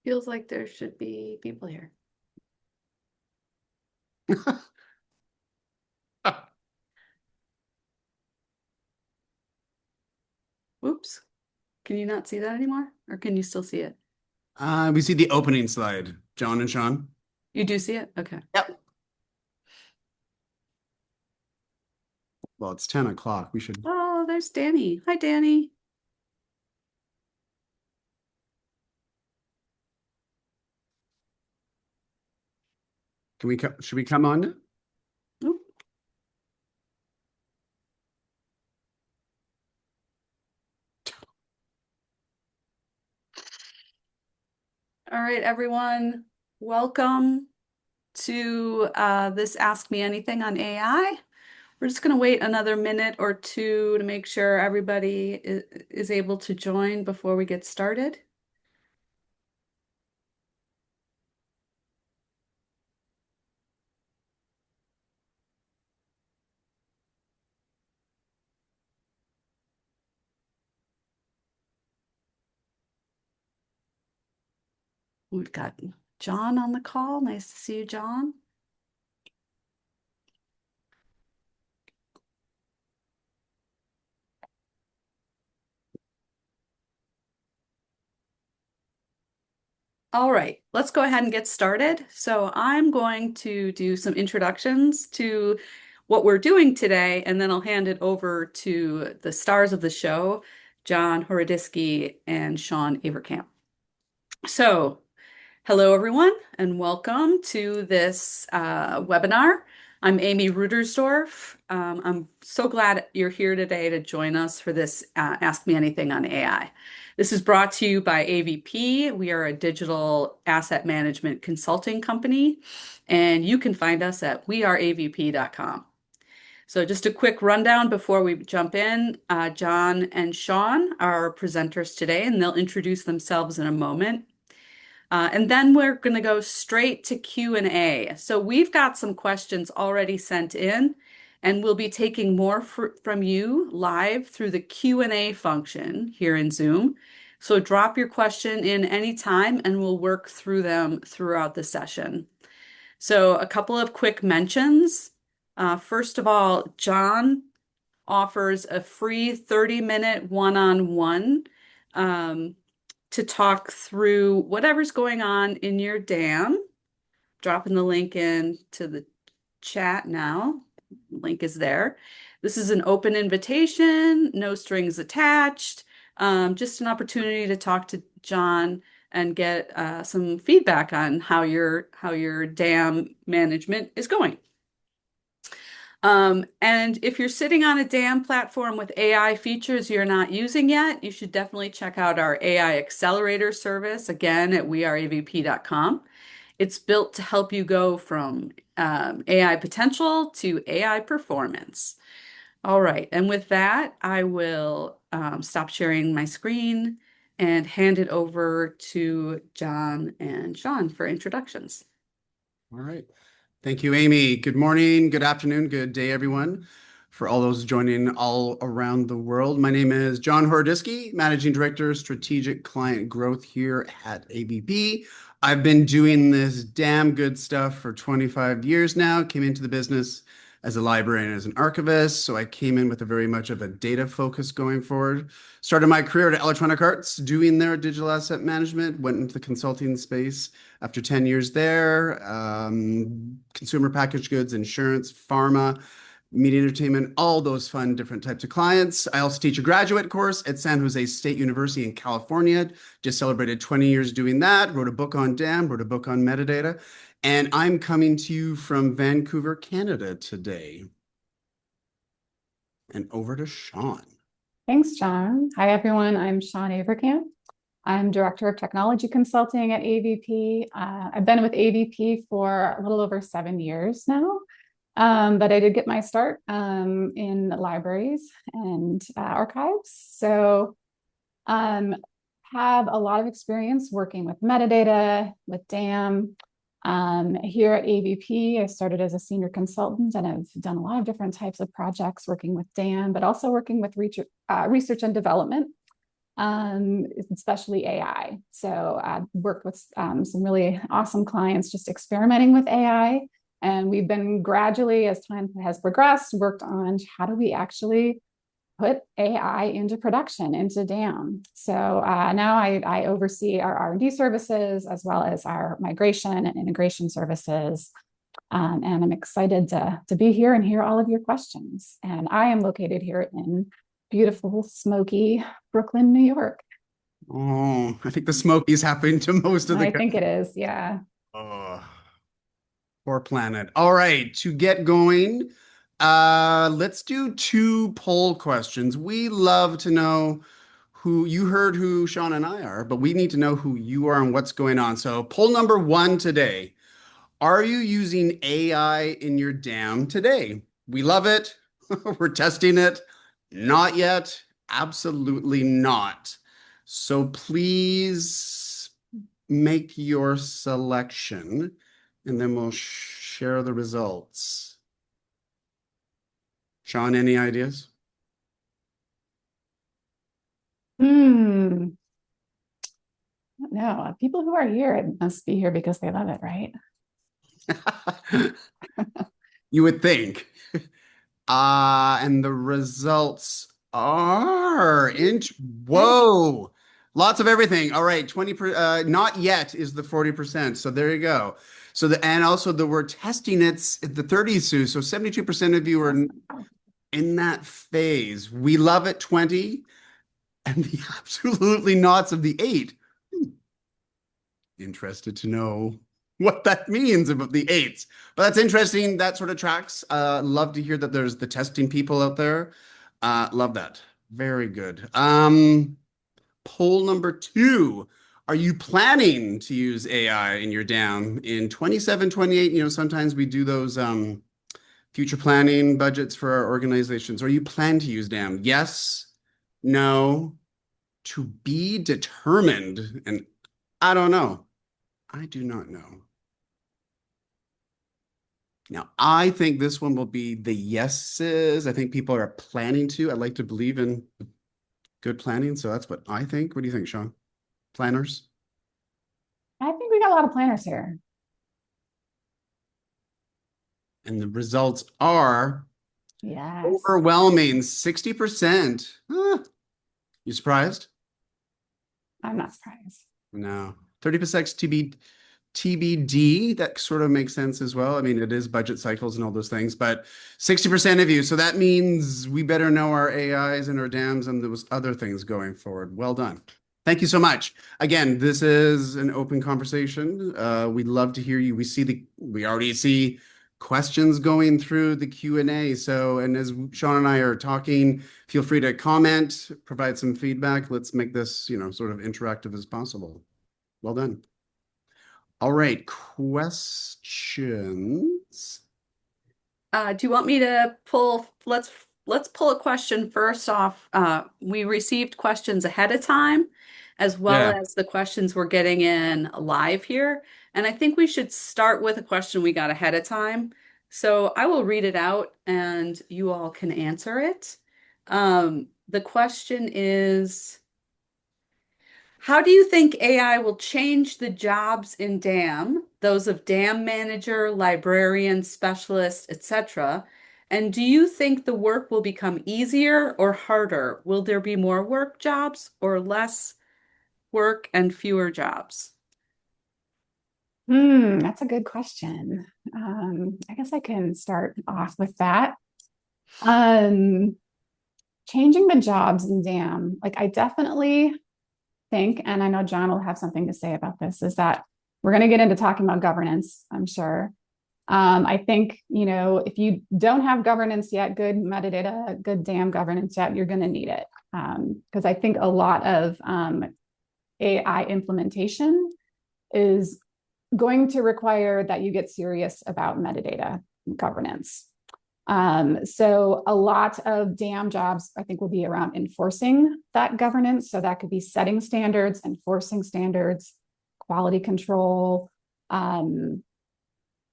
Feels like there should be people here. Oops. Can you not see that anymore? Or can you still see it? We see the opening slide, John and Sean. You do see it? Okay. Yep. Well, it's 10 o'clock. We should. Oh, there's Danny. Hi, Danny. Should we come on? Oop. All right, everyone. Welcome to this Ask Me Anything on AI. We're just going to wait another minute or two to make sure everybody is able to join before we get started. We've got John on the call. Nice to see you, John. All right, let's go ahead and get started. So I'm going to do some introductions to what we're doing today, and then I'll hand it over to the stars of the show, John Horodisky and Sean Avercamp. So, hello everyone, and welcome to this webinar. I'm Amy Rudersdorf. I'm so glad you're here today to join us for this Ask Me Anything on AI. This is brought to you by AVP. We are a digital asset management consulting company, and you can find us at weareavp.com. So just a quick rundown before we jump in. John and Sean are our presenters today, and they'll introduce themselves in a moment. And then we're going to go straight to Q&A. So we've got some questions already sent in, and we'll be taking more from you live through the Q&A function here in Zoom. So drop your question in anytime, and we'll work through them throughout the session. So a couple of quick mentions. First of all, John offers a free 30-minute one-on-one to talk through whatever's going on in your dam. Dropping the link in to the chat now. Link is there. This is an open invitation, no strings attached. Just an opportunity to talk to John and get some feedback on how your dam management is going. And if you're sitting on a dam platform with AI features you're not using yet, you should definitely check out our AI Accelerator service, again, at weareavp.com. It's built to help you go from AI potential to AI performance. All right, and with that, I will stop sharing my screen and hand it over to John and Sean for introductions. All right. Thank you, Amy. Good morning, good afternoon, good day, everyone. For all those joining all around the world, my name is John Horodisky, Managing Director, Strategic Client Growth here at AVP. I've been doing this damn good stuff for 25 years now. Came into the business as a librarian and as an archivist, so I came in with a very much of a data focus going forward. Started my career at Electronic Arts, doing their digital asset management, went into the consulting space after 10 years there, consumer packaged goods, insurance, pharma, media entertainment, all those fun different types of clients. I also teach a graduate course at San Jose State University in California. Just celebrated 20 years doing that, wrote a book on DAM, wrote a book on metadata, and I'm coming to you from Vancouver, Canada today. And over to Sean. Thanks, John. Hi, everyone. I'm Sean Avercamp. I'm Director of Technology Consulting at AVP. I've been with AVP for a little over 7 years now, but I did get my start in libraries and archives. So have a lot of experience working with metadata, with DAM. Here at AVP, I started as a senior consultant and I've done a lot of different types of projects working with DAM, but also working with research and development. especially AI. So I worked with some really awesome clients just experimenting with AI. And we've been gradually, as time has progressed, worked on how do we actually put AI into production, into DAM. So now I oversee our R&D services as well as our migration and integration services. And I'm excited to be here and hear all of your questions. And I am located here in beautiful, smoky Brooklyn, New York. Oh, I think the Smokies happen to most of the I think it country. is, yeah. Oh, poor planet. All right, to get going, let's do two poll questions. We love to know who you heard who Sean and I are, but we need to know who you are and what's going on. So, poll number one today. Are you using AI in your dam today? We love it. We're testing it. Not yet. Absolutely not. So please make your selection and then we'll share the results. Sean, any ideas? No, people who are here must be here because they love it, right? You would think. And the results are whoa, lots of everything. All right, 20 not yet is the 40%. So there you go. So and also we're testing it's at the 30s, Sue. So 72% of you are in that phase. We love it 20 and the absolutely nots of the 8. Interested to know what that means about the 8s. But that's interesting. That sort of tracks. Love to hear that there's the testing people out there. Love that. Very good. Poll number 2. Are you planning to use AI in your DAM in 27, 28? You know, sometimes we do those future planning budgets for our organizations. Are you planning to use DAM? Yes, no, to be determined. And I don't know. I do not know. Now, I think this one will be the yeses. I think people are planning to. I like to believe in good planning. So that's what I think. What do you think, Sean? Planners? I think we got a lot of planners here. And the results are Yes. overwhelming 60%. You surprised? I'm not surprised. No. 30% TBD. That sort of makes sense as well. I mean, it is budget cycles and all those things, but 60% of you. So that means we better know our AIs and our DAMs and those other things going forward. Well done. Thank you so much. Again, this is an open conversation. We'd love to hear you. We already see questions going through the Q&A. So, and as Sean and I are talking, feel free to comment, provide some feedback. Let's make this, you know, sort of interactive as possible. Well done. All right, questions. Do you want me to pull? Let's pull a question first off. We received questions ahead of time, as well Yeah. as the questions we're getting in live here. And I think we should start with a question we got ahead of time. So I will read it out and you all can answer it. The question is, how do you think AI will change the jobs in DAM, those of DAM manager, librarian, specialist, etc.? And do you think the work will become easier or harder? Will there be more work jobs or less work and fewer jobs? That's a good question. I guess I can start off with that. Changing the jobs in DAM, like I definitely think, and I know John will have something to say about this, is that we're going to get into talking about governance, I'm sure. I think, you know, if you don't have governance yet, good metadata, good DAM governance yet, you're going to need it. Because I think a lot of AI implementation is going to require that you get serious about metadata governance. So a lot of DAM jobs, I think, will be around enforcing that governance. So that could be setting standards, enforcing standards, quality control,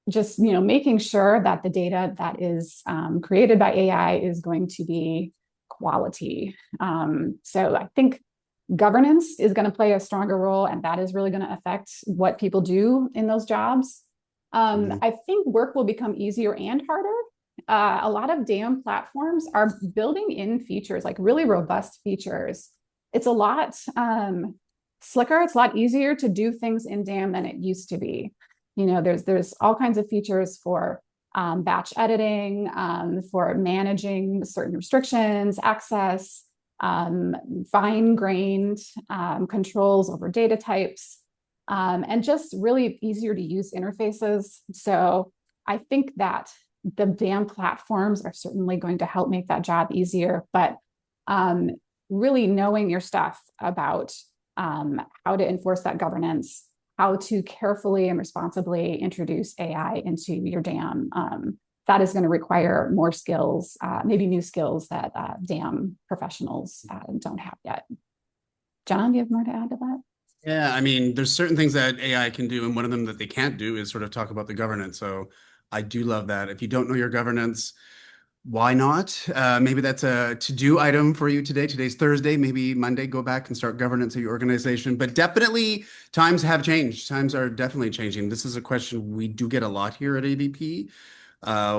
just, you know, making sure that the data that is created by AI is going to be quality. So I think governance is going to play a stronger role, and that is really going to affect what people do in those jobs. Mhm. I think work will become easier and harder. A lot of DAM platforms are building in features, like really robust features. It's a lot slicker. It's a lot easier to do things in DAM than it used to be. There's all kinds of features for batch editing, for managing certain restrictions, access, fine-grained controls over data types, and just really easier to use interfaces. So I think that the DAM platforms are certainly going to help make that job easier, but really knowing your stuff about how to enforce that governance, how to carefully and responsibly introduce AI into your DAM, that is going to require more skills, maybe new skills that DAM professionals don't have yet. John, do you have more to add to that? Yeah, I mean, there's certain things that AI can do, and one of them that they can't do is sort of talk about the governance. So I do love that. If you don't know your governance, why not? Maybe that's a to-do item for you today. Today's Thursday. Maybe Monday, go back and start governance of your organization. But definitely, times have changed. Times are definitely changing. This is a question we do get a lot here at AVP,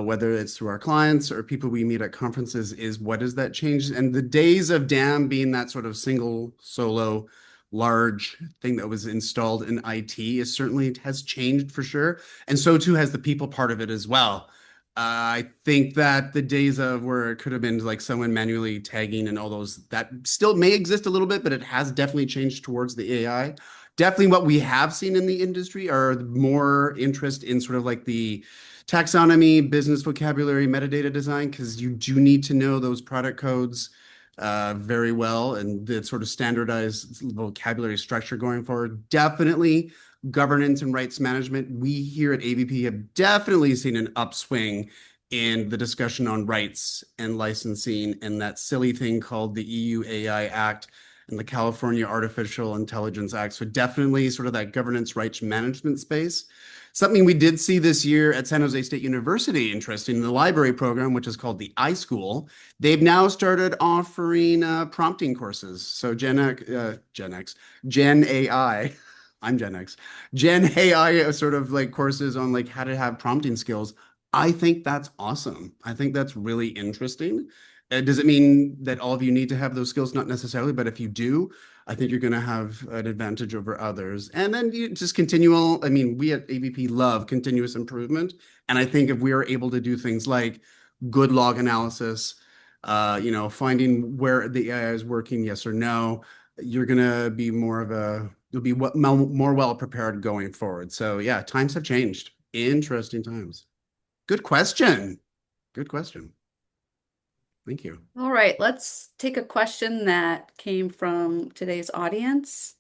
whether it's through our clients or people we meet at conferences, is what is that change? And the days of DAM being that sort of single, solo, large thing that was installed in IT is certainly has changed for sure. And so too has the people part of it as well. I think that the days of where it could have been like someone manually tagging and all those, that still may exist a little bit, but it has definitely changed towards the AI. Definitely what we have seen in the industry are more interest in sort of like the taxonomy, business vocabulary, metadata design, because you do need to know those product codes very well and the sort of standardized vocabulary structure going forward. Definitely governance and rights management. We here at AVP have definitely seen an upswing in the discussion on rights and licensing and that silly thing called the EU AI Act and the California Artificial Intelligence Act. So definitely sort of that governance rights management space. Something we did see this year at San Jose State University, interesting, in the library program, which is called the iSchool, they've now started offering prompting courses. So Gen AI, I'm Gen X, Gen AI sort of like courses on like how to have prompting skills. I think that's awesome. I think that's really interesting. Does it mean that all of you need to have those skills? Not necessarily, but if you do, I think you're going to have an advantage over others. And then you just continual, I mean, we at AVP love continuous improvement. And I think if we are able to do things like good log analysis, finding where the AI is working, yes or no, you're going to be you'll be more well prepared going forward. So yeah, times have changed. Interesting times. Good question. Good question. Thank you. All right, let's take a question that came from today's audience.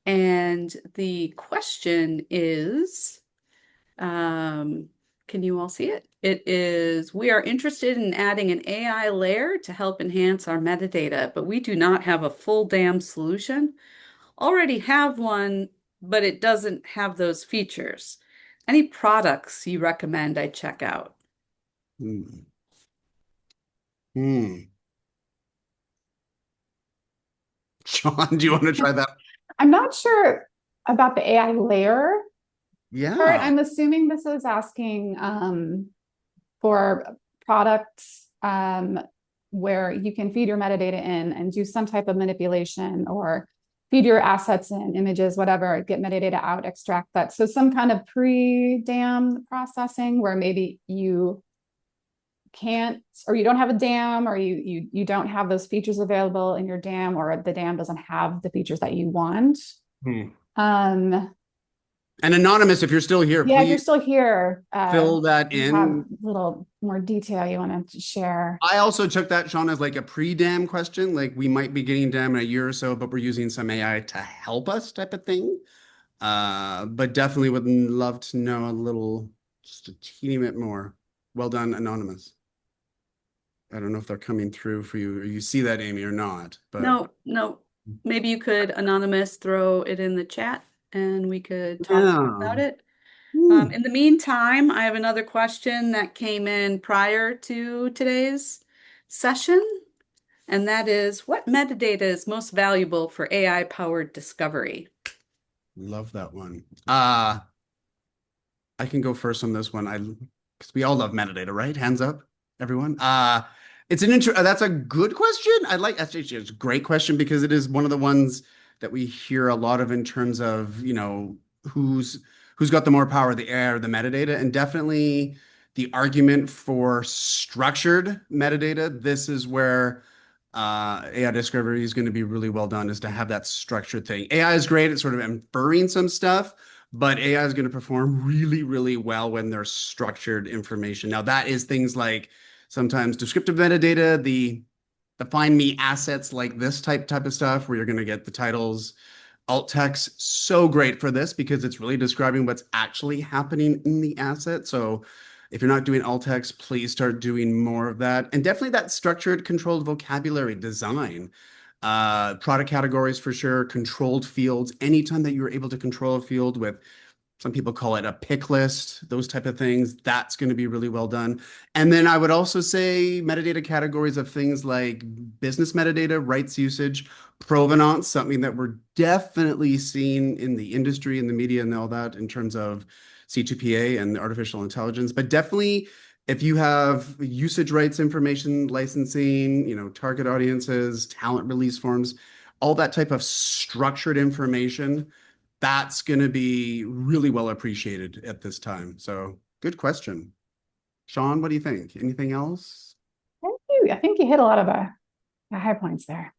And the question is, can you all see it? It is, we are interested in adding an AI layer to help enhance our metadata, but we do not have a full DAM solution. Already have one, but it doesn't have those features. Any products you recommend I check out? Hmm. Hmm. Sean, do you want to try that? I'm not sure about the AI layer part. Yeah. I'm assuming this is asking for products where you can feed your metadata in and do some type of manipulation or feed your assets in, images, whatever, get metadata out, extract that. So some kind of pre-DAM processing where maybe you can't, or you don't have a DAM, or you don't have those features available in your DAM, or the DAM doesn't have the features that you want. Hmm. Um, And anonymous, if you're still here, yeah, if you're please still here, fill that you have in. a little more detail you want to share. I also took that, Sean, as like a pre-dam question. Like we might be getting dam in a year or so, but we're using some AI to help us type of thing. But definitely would love to know a little, just a teeny bit more. Well done, anonymous. I don't know if they're coming through for you or you see that, Amy, or not, but No. Maybe you could anonymous throw it in the chat and we could talk about yeah. it. Hmm. In the meantime, I have another question that came in prior to today's session. and that is, what metadata is most valuable for AI-powered discovery? Love that one. I can go first on this one. Because we all love metadata, right? Hands up, everyone. That's a good question. Actually, it's a great question because it is one of the ones that we hear a lot of in terms of, who's got the more power, the AI or the metadata, and definitely the argument for structured metadata. This is where AI discovery is going to be really well done, is to have that structured thing. AI is great at sort of inferring some stuff, but AI is going to perform really, really well when there's structured information. Now, that is things like sometimes descriptive metadata, the find me assets, like this type of stuff, where you're going to get the titles, alt text. So great for this because it's really describing what's actually happening in the asset. So if you're not doing alt text, please start doing more of that. And definitely that structured, controlled vocabulary design. Product categories for sure, controlled fields. Anytime that you're able to control a field with, some people call it a pick list, those type of things, that's going to be really well done. And then I would also say metadata categories of things like business metadata, rights usage, provenance, something that we're definitely seeing in the industry and the media and all that in terms of C2PA and artificial intelligence. But definitely, if you have usage rights information, licensing, target audiences, talent release forms, all that type of structured information, that's going to be really well appreciated at this time. So good question. Sean, what do you think? Anything else? Thank you. I think you hit a lot of the high points there.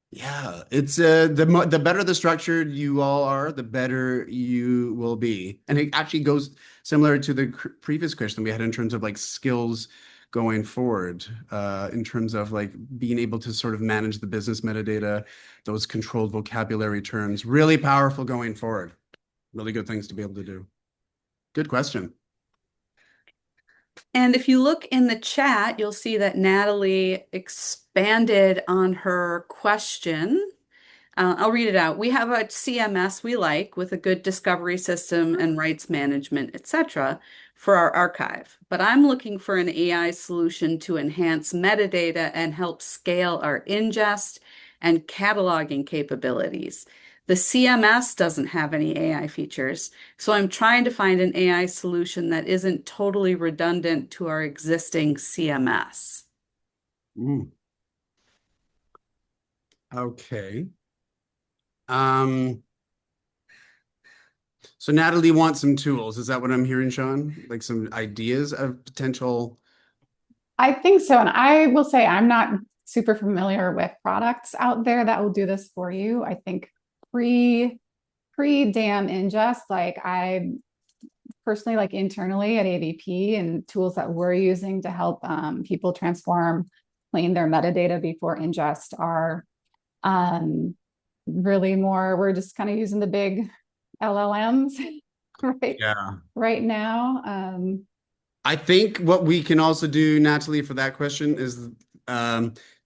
Yeah, it's the better the structured you all are, the better you will be. And it actually goes similar to the previous question we had in terms of like skills going forward, in terms of like being able to sort of manage the business metadata, those controlled vocabulary terms, really powerful going forward. Really good things to be able to do. Good question. And if you look in the chat, you'll see that Natalie expanded on her question. I'll read it out. We have a CMS we like with a good discovery system and rights management, etc., for our archive. But I'm looking for an AI solution to enhance metadata and help scale our ingest and cataloging capabilities. The CMS doesn't have any AI features, so I'm trying to find an AI solution that isn't totally redundant to our existing CMS. Okay. So Natalie wants some tools. Is that what I'm hearing, Sean? Like some ideas of potential? I think so. And I will say I'm not super familiar with products out there that will do this for you. I think pre-DAM ingest, like I personally, like internally at AVP, and tools that we're using to help people transform, clean their metadata before ingest are really more, we're just kind of using the big LLMs right now. I think what we can also do, Natalie, for that question is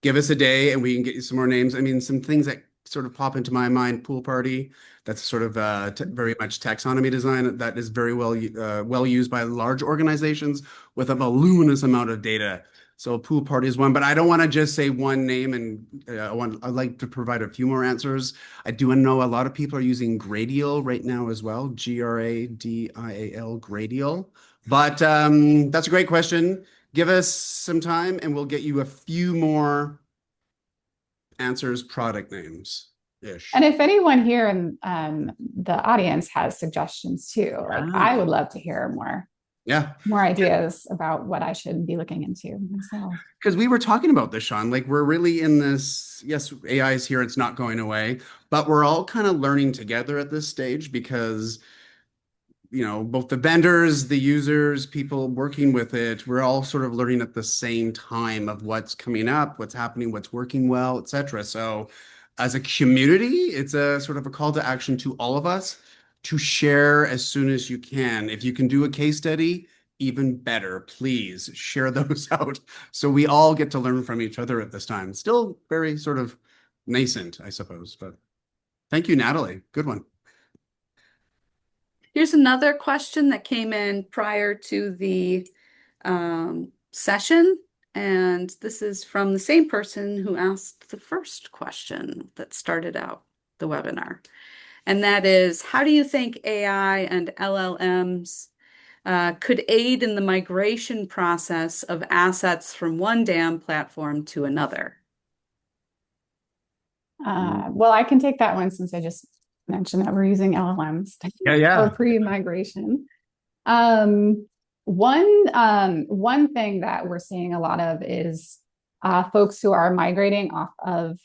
give us a day and we can get you some more names. I mean, some things that sort of pop into my mind: Pool Party. That's sort of very much taxonomy design that is very well used by large organizations with a voluminous amount of data. So Pool Party is one, but I don't want to just say one name, and I'd like to provide a few more answers. I do know a lot of people are using Gradial right now as well, Gradial, Gradial. But that's a great question. Give us some time and we'll get you a few more answers, product names-ish. And if anyone here in the audience has suggestions too, like I would love to hear more ideas about what I should be looking into myself. Because we were talking about this, Sean, like we're really in this, yes, AI is here, it's not going away, but we're all kind of learning together at this stage because both the vendors, the users, people working with it, we're all sort of learning at the same time of what's coming up, what's happening, what's working well, etc. So as a community, it's a sort of a call to action to all of us to share as soon as you can. If you can do a case study, even better. Please share those out so we all get to learn from each other at this time. Still very sort of nascent, I suppose, but thank you, Natalie. Good one. Here's another question that came in prior to the session. And this is from the same person who asked the first question that started out the webinar. And that is, how do you think AI and LLMs could aid in the migration process of assets from one DAM platform to another? Well, I can take that one since I just mentioned that we're using LLMs Yeah. for pre-migration. One thing that we're seeing a lot of is folks who are migrating off of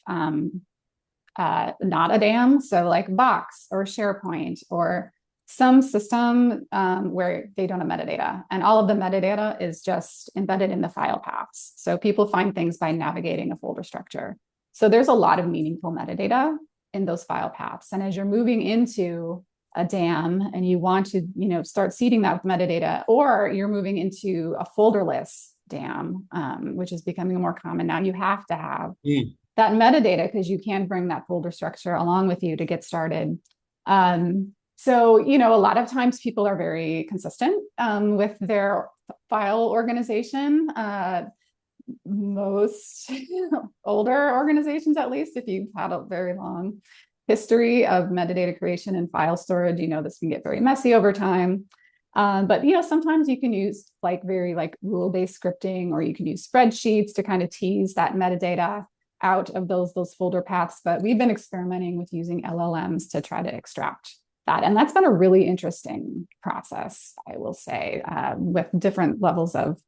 not a DAM, so like Box or SharePoint or some system where they don't have metadata, and all of the metadata is just embedded in the file paths. So people find things by navigating a folder structure. So there's a lot of meaningful metadata in those file paths. And as you're moving into a DAM and you want to, start seeding that with metadata, or you're moving into a folderless DAM, which is becoming more common now, you have to have that metadata because you can bring that folder structure along with you to get started. So, a lot of times people are very consistent with their file organization. Most older organizations, at least, if you've had a very long history of metadata creation and file storage, this can get very messy over time. But sometimes you can use very rule-based scripting, or you can use spreadsheets to kind of tease that metadata out of those folder paths. But we've been experimenting with using LLMs to try to extract that. And that's been a really interesting process, I will say, with different levels of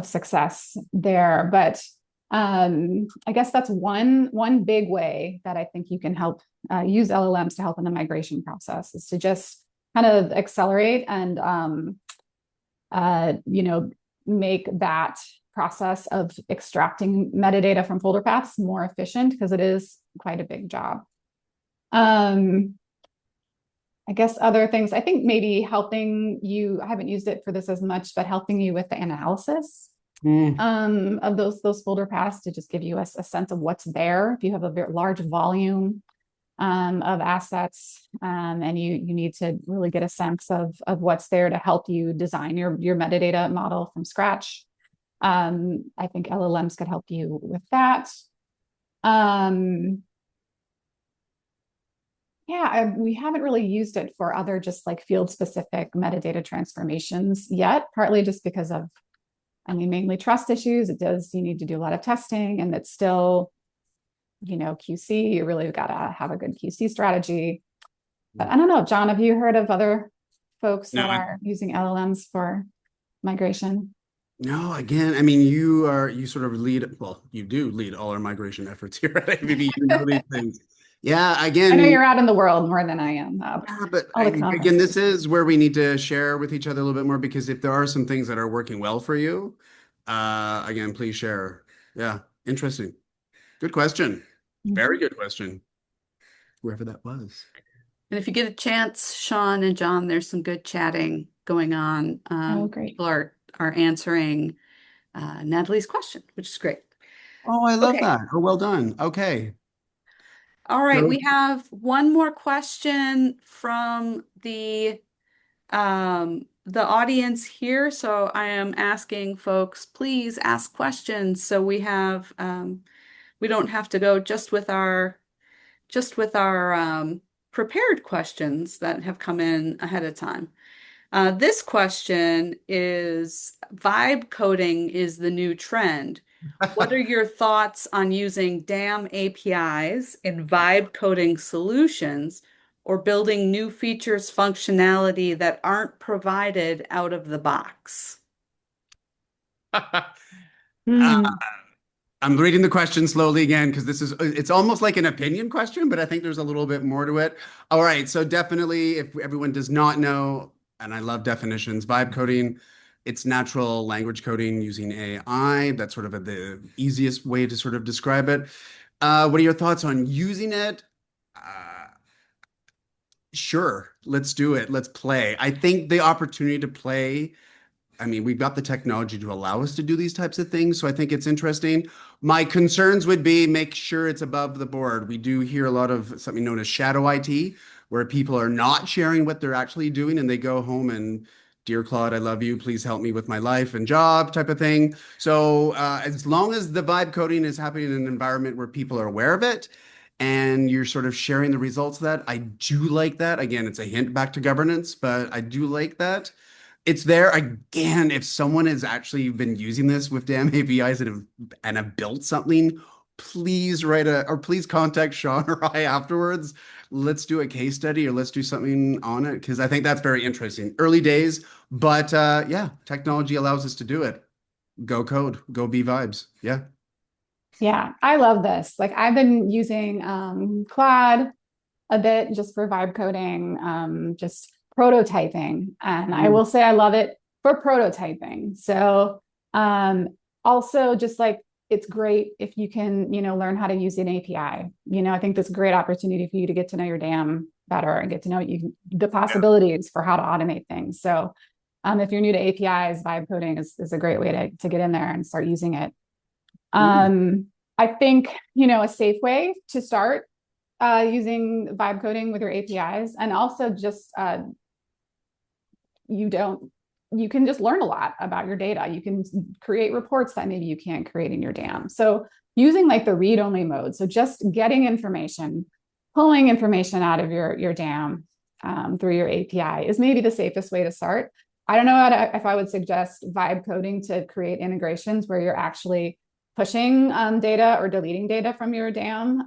success there. But I guess that's one big way that I think you can help use LLMs to help in the migration process, is to just kind of accelerate and make that process of extracting metadata from folder paths more efficient, because it is quite a big job. I guess other things, I think maybe helping you, I haven't used it for this as much, but helping you with the analysis of those folder paths to just give you a sense of what's there. If you have a very large volume of assets and you need to really get a sense of what's there to help you design your metadata model from scratch. I think LLMs could help you with that. We haven't really used it for other just field specific metadata transformations yet, partly just because of, mainly trust issues. You need to do a lot of testing, and it's still, QC, you really got to have a good QC strategy. But I don't know, John, have you heard of other folks that are using LLMs for migration? No, again, you sort of lead, well, you do lead all our migration efforts here at AVP. You know these things. Yeah, again, I know you're out in the world more than I am. But again, this is where we need to share with each other a little bit more, because if there are some things that are working well for you, again, please share. Yeah, interesting. Good question. Very good question. Whoever that was. And if you get a chance, Sean and John, there's some good chatting going on. Great. People are answering Natalie's question, which is great. Oh, I love that. Oh, well done. Okay. All right, we have one more question from the audience here. So I am asking folks, please ask questions, so we have we don't have to go just with our prepared questions that have come in ahead of time. This question is, vibe coding is the new trend. What are your thoughts on using DAM APIs in vibe coding solutions, or building new features functionality that aren't provided out of the box? I'm reading the question slowly again, because it's almost like an opinion question, but I think there's a little bit more to it. All right, so definitely, if everyone does not know, and I love definitions, vibe coding, it's natural language coding using AI. That's sort of the easiest way to sort of describe it. What are your thoughts on using it? Sure, let's do it. Let's play. I think the opportunity to play, we've got the technology to allow us to do these types of things, so I think it's interesting. My concerns would be, make sure it's above the board. We do hear a lot of something known as shadow IT, where people are not sharing what they're actually doing, and they go home and Dear Claude, I love you. Please help me with my life and job type of thing. So as long as the vibe coding is happening in an environment where people are aware of it and you're sort of sharing the results of that, I do like that. Again, it's a hint back to governance, but I do like that. It's there again. If someone has actually been using this with damn APIs and have built something, please please contact Sean or I afterwards. Let's do a case study or let's do something on it because I think that's very interesting. Early days, but yeah, technology allows us to do it. Go code, go be vibes. Yeah. Yeah, I love this. Like I've been using Claude a bit just for vibe coding, just prototyping. And I will say I love it for prototyping. So also just like it's great if you can, learn how to use an API. I think that's a great opportunity for you to get to know your DAM better and get to know the possibilities for how to automate things. So if you're new to APIs, vibe coding is a great way to get in there and start using it. I think, a safe way to start using vibe coding with your APIs, and also just you can just learn a lot about your data. You can create reports that maybe you can't create in your DAM. So using like the read-only mode, so just getting information, pulling information out of your DAM through your API is maybe the safest way to start. I don't know if I would suggest vibe coding to create integrations where you're actually pushing data or deleting data from your DAM.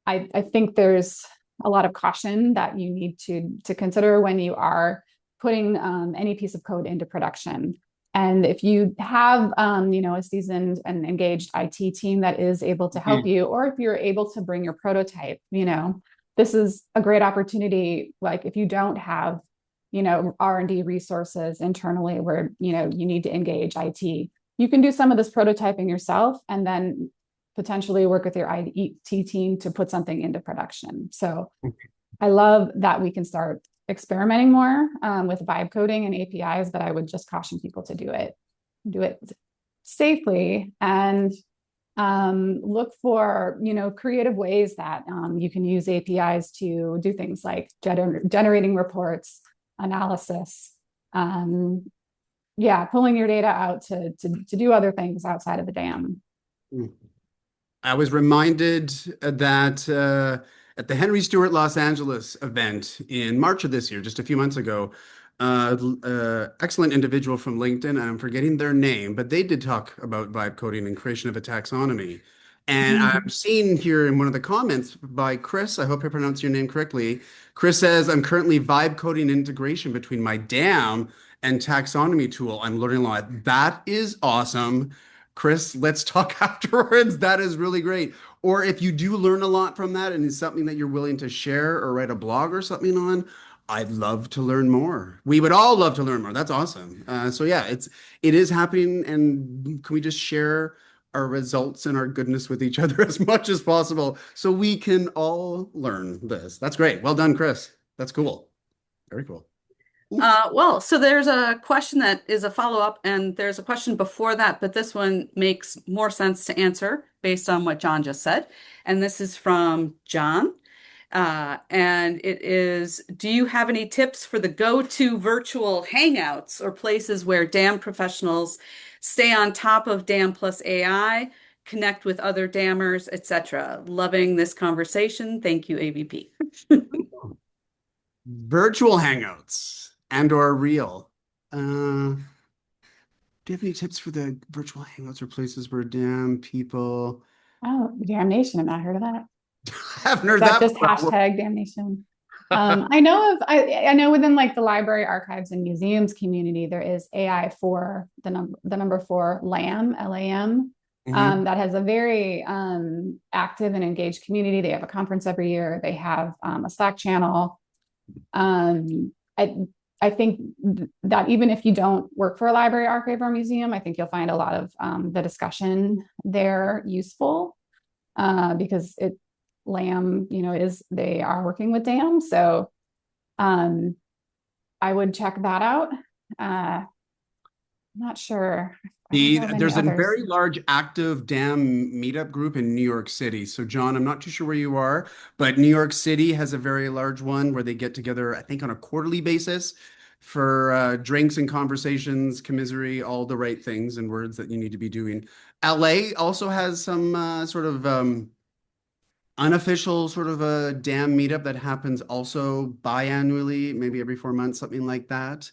I think there's a lot of caution that you need to consider when you are putting any piece of code into production. And if you have, a seasoned and engaged IT team that is able to help you, or if you're able to bring your prototype, this is a great opportunity. Like if you don't have, R&D resources internally where, you need to engage IT, you can do some of this prototyping yourself and then potentially work with your IT team to put something into production. So I love that we can start experimenting more with vibe coding and APIs, but I would just caution people to do it safely and look for, creative ways that you can use APIs to do things like generating reports, analysis, pulling your data out to do other things outside of the DAM. I was reminded that at the Henry Stewart Los Angeles event in March of this year, just a few months ago, excellent individual from LinkedIn, and I'm forgetting their name, but they did talk about vibe coding and creation of a taxonomy. And I'm seeing here in one of the comments by Chris, I hope I pronounced your name correctly. Chris says, I'm currently vibe coding integration between my DAM and taxonomy tool. I'm learning a lot. That is awesome. Chris, let's talk afterwards. That is really great. Or if you do learn a lot from that and it's something that you're willing to share or write a blog or something on, I'd love to learn more. We would all love to learn more. That's awesome. So yeah, it is happening, and can we just share our results and our goodness with each other as much as possible so we can all learn this? That's great. Well done, Chris. That's cool. Very cool. So there's a question that is a follow-up, and there's a question before that, but this one makes more sense to answer based on what John just said. And this is from John. And it is, do you have any tips for the go-to virtual hangouts or places where DAM professionals stay on top of DAM plus AI, connect with other DAMers, etc.? Loving this conversation. Thank you, AVP. Virtual hangouts and/or real. Do you have any tips for the virtual hangouts or places where DAM people? Oh, Damnation. I've not heard of that. I haven't heard That that just hashtag Damnation. I know within like the library, archives, and museums community, there is AI for the number 4 LAM, LAM. That has a very active and engaged community. They have a conference every year. They have a Slack channel. I think that even if you don't work for a library, archive, or museum, I think you'll find a lot of the discussion there useful because LAM, they are working with DAM. So I would check that out. I'm not sure. There's a very large active DAM meetup group in New York City. So, John, I'm not too sure where you are, but New York City has a very large one where they get together, I think, on a quarterly basis. for drinks and conversations, commiserate, all the right things and words that you need to be doing. LA also has some sort of unofficial sort of a DAM meetup that happens also biannually, maybe every 4 months, something like that.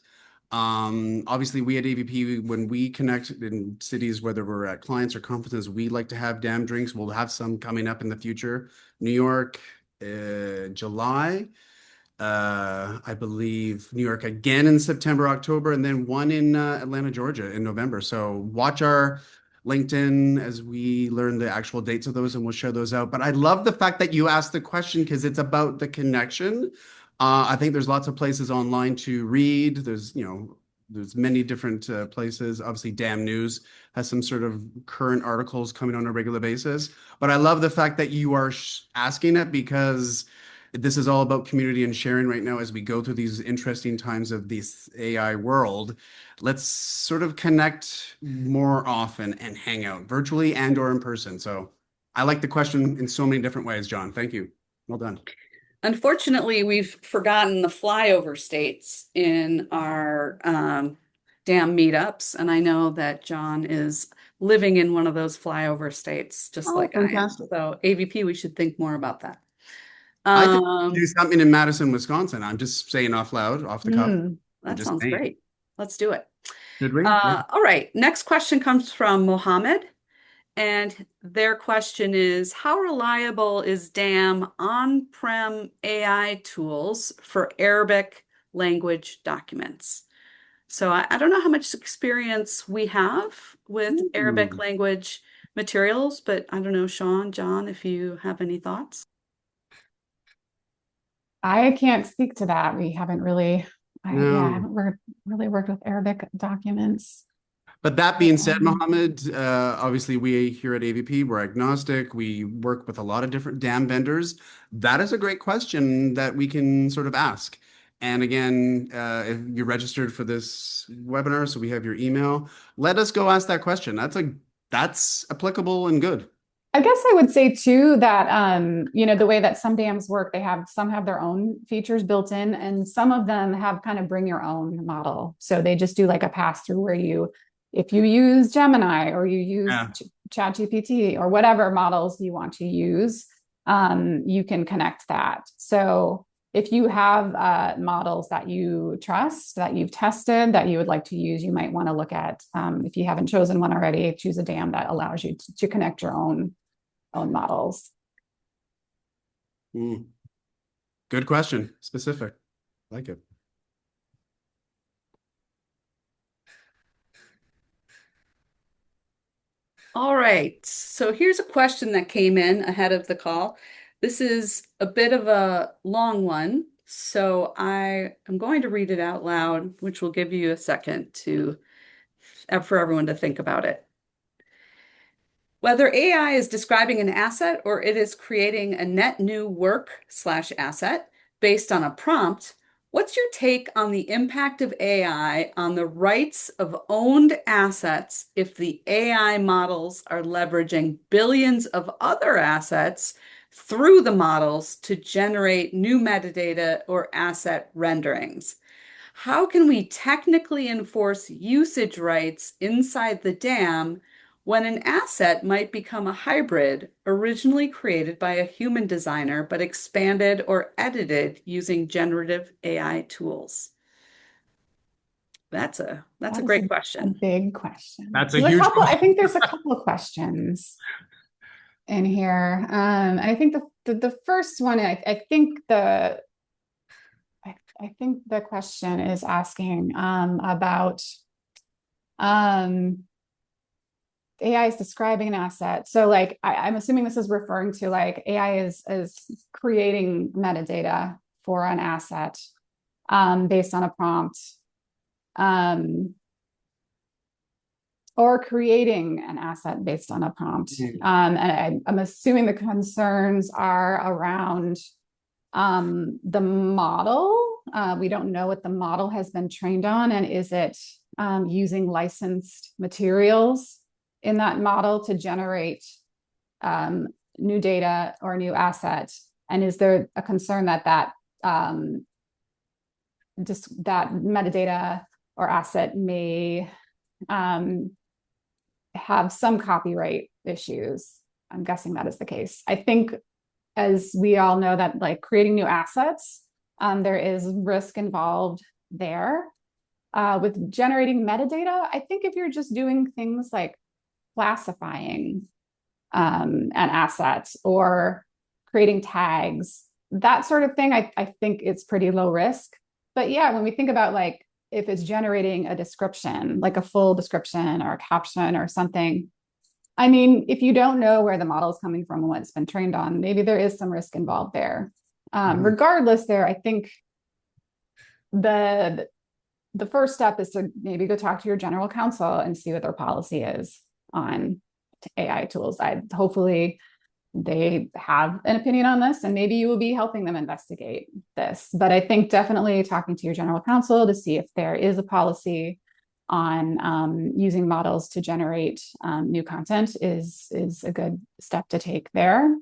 Obviously, we at AVP, when we connect in cities, whether we're at clients or conferences, we like to have DAM drinks. We'll have some coming up in the future. New York, July. I believe New York again in September, October, and then one in Atlanta, Georgia in November. So watch our LinkedIn as we learn the actual dates of those and we'll share those out. But I love the fact that you asked the question because it's about the connection. I think there's lots of places online to read. There's many different places. Obviously, Damn News has some sort of current articles coming on a regular basis. But I love the fact that you are asking it because this is all about community and sharing right now as we go through these interesting times of this AI world. Let's sort of connect more often and hang out virtually and or in person. So I like the question in so many different ways, John. Thank you. Well done. Unfortunately, we've forgotten the flyover states in our DAM meetups, and I know that John is living in one of those flyover states, just like I am. Fantastic. So AVP, we should think more about that. I think we should do something in Madison, Wisconsin. I'm just saying off loud, off the cuff. That sounds great. Let's do it. Should we? Yeah. All right. Next question comes from Mohammed. And their question is, how reliable is DAM on-prem AI tools for Arabic language documents? So I don't know how much experience we have with Arabic language materials, but I don't know, Sean, John, if you have any thoughts. I can't speak to that. We haven't really, I haven't really worked with Arabic documents. But that being said, Mohammed, obviously we here at AVP, we're agnostic. We work with a lot of different DAM vendors. That is a great question that we can sort of ask. And again, if you're registered for this webinar, so we have your email, let us go ask that question. That's applicable and good. I guess I would say too that the way that some dams work, some have their own features built in, and some of them have kind of bring your own model. So they just do like a pass through where if you use Gemini or you use ChatGPT or whatever models you want to use, you can connect that. So if you have models that you trust, that you've tested, that you would like to use, you might want to look at, if you haven't chosen one already, choose a dam that allows you to connect your own models. Good question. Specific. Like it. All right. So here's a question that came in ahead of the call. This is a bit of a long one, so I am going to read it out loud, which will give you a second for everyone to think about it. Whether AI is describing an asset or it is creating a net new work/asset based on a prompt, what's your take on the impact of AI on the rights of owned assets if the AI models are leveraging billions of other assets through the models to generate new metadata or asset renderings? How can we technically enforce usage rights inside the DAM when an asset might become a hybrid originally created by a human designer but expanded or edited using generative AI tools? That's a great question. A big question. That's a huge question. I think there's a couple of questions in here. I think the first one, I think the question is asking about AI is describing an asset. So like, I'm assuming this is referring to like AI is creating metadata for an asset based on a prompt, or creating an asset based on a prompt. And I'm assuming the concerns are around the model. We don't know what the model has been trained on, and is it using licensed materials in that model to generate new data or new asset? And is there a concern that just that metadata or asset may have some copyright issues. I'm guessing that is the case. I think, as we all know, that like creating new assets, there is risk involved there. With generating metadata, I think if you're just doing things like classifying an asset or creating tags, that sort of thing, I think it's pretty low risk. But yeah, when we think about like if it's generating a description, like a full description or a caption or something, I mean, if you don't know where the model is coming from and what it's been trained on, maybe there is some risk involved there. Regardless, I think the first step is to maybe go talk to your general counsel and see what their policy is on AI tools. Hopefully they have an opinion on this, and maybe you will be helping them investigate this. But I think definitely talking to your general counsel to see if there is a policy on using models to generate new content is a good step to take there.